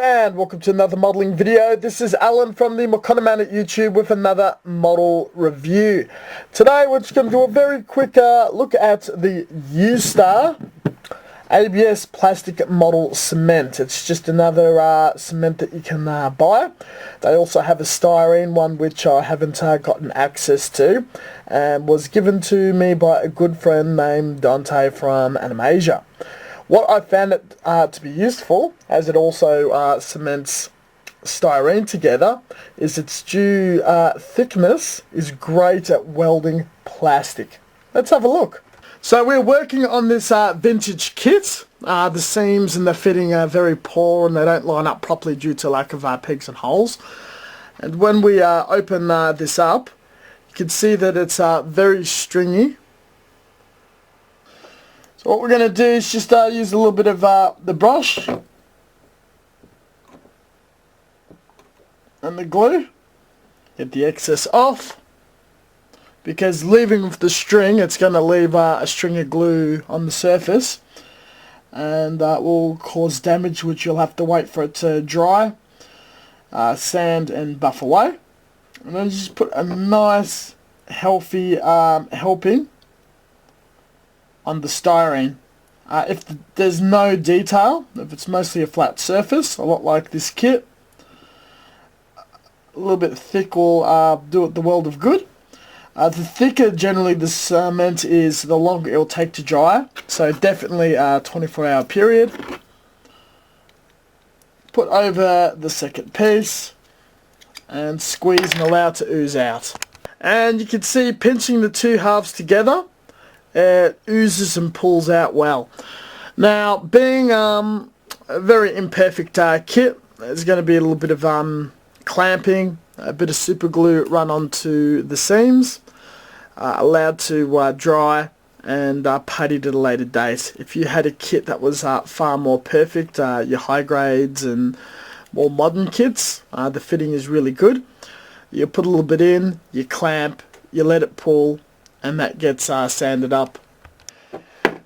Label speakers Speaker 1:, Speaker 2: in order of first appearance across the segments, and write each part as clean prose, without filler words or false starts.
Speaker 1: And welcome to another modelling video. This is Alan from the Mokonaman at YouTube with another model review. Today we're just going to do a very quick look at the U-Star ABS plastic model cement. It's just another cement that you can buy. They also have a styrene one which I haven't gotten access to, and was given to me by a good friend named Dante from Animasia. What I found it to be useful, as it also cements styrene together, is its due thickness is great at welding plastic. Let's have a look. So we're working on this vintage kit. The seams and the fitting are very poor and they don't line up properly due to lack of pegs and holes. And when we open this up, you can see that it's very stringy. So what we're going to do is just use a little bit of the brush and the glue. Get the excess off, because leaving with the string, it's going to leave a string of glue on the surface, and that will cause damage which you'll have to wait for it to dry, sand and buff away. And then just put a nice healthy helping on the styrene. If there's no detail, if it's mostly a flat surface, a lot like this kit, a little bit thick will do it the world of good. The thicker generally the cement is, the longer it will take to dry, so definitely a 24-hour period. Put over the second piece and squeeze and allow it to ooze out. And you can see, pinching the two halves together, it oozes and pulls out well. Now, being a very imperfect kit, there's going to be a little bit of clamping, a bit of super glue run onto the seams, allowed to dry and puttied at a later date. If you had a kit that was far more perfect, your high grades and more modern kits, the fitting is really good. You put a little bit in, you clamp, you let it pull, and that gets sanded up.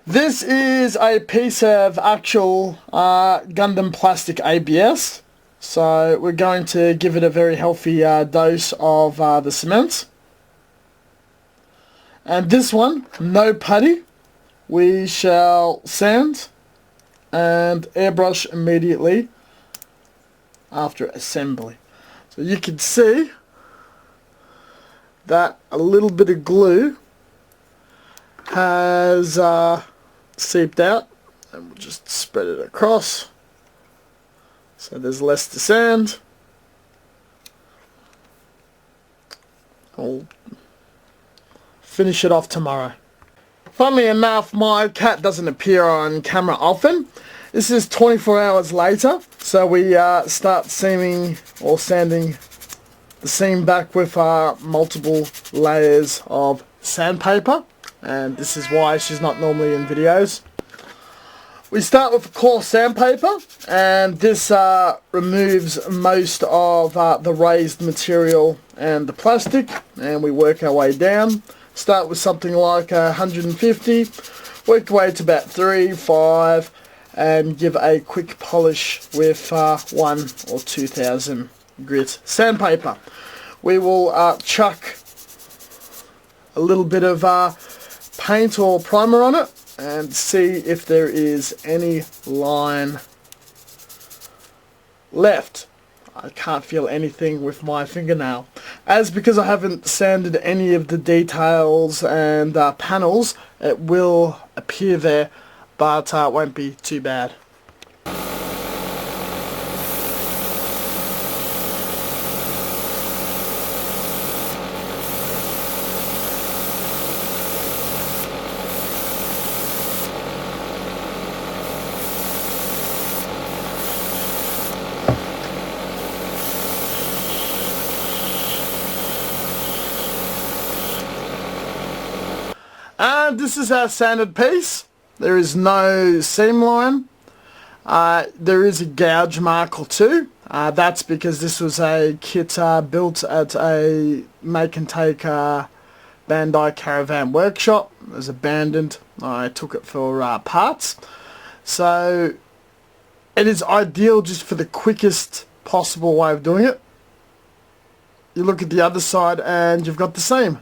Speaker 1: This is a piece of actual Gundam plastic ABS, so we're going to give it a very healthy dose of the cement. And this one, no putty, we shall sand and airbrush immediately after assembly. So you can see that a little bit of glue has seeped out, and we'll just spread it across so there's less to sand. I'll finish it off tomorrow. Funnily enough, my cat doesn't appear on camera often. This is 24 hours later, so we start seaming or sanding the seam back with multiple layers of sandpaper, and this is why she's not normally in videos. We start with a coarse sandpaper, and this removes most of the raised material and the plastic, and we work our way down. Start with something like 150, work our way to about 3, 5, and give a quick polish with 1 or 2,000 grit sandpaper. We will chuck a little bit of paint or primer on it and see if there is any line left. I can't feel anything with my fingernail, because I haven't sanded any of the details and panels. It will appear there, but it won't be too bad. And this is our sanded piece. There is no seam line. There is a gouge mark or two. That's because this was a kit built at a make and take Bandai Caravan workshop. It was abandoned. I took it for parts. So It is ideal just for the quickest possible way of doing it. You look at the other side and you've got the same.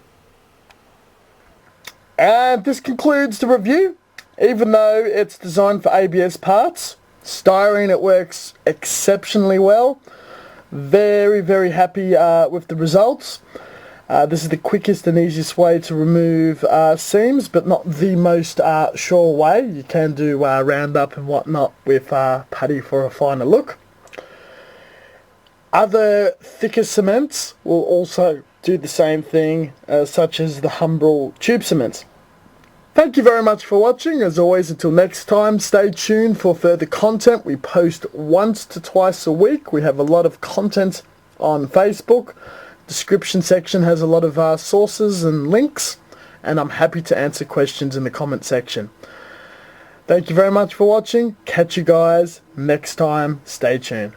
Speaker 1: And this concludes the review. Even though it's designed for ABS parts, styrene, it works exceptionally well. Very, very happy with the results. This is the quickest and easiest way to remove seams, but not the most sure way. You can do roundup and whatnot with putty for a finer look. Other thicker cements will also do the same thing, such as the Humbrol tube cements. Thank you very much for watching. As always, until next time, stay tuned for further content. We post once to twice a week. We have a lot of content on Facebook. Description section has a lot of sources and links, and I'm happy to answer questions in the comment section. Thank you very much for watching. Catch you guys next time. Stay tuned.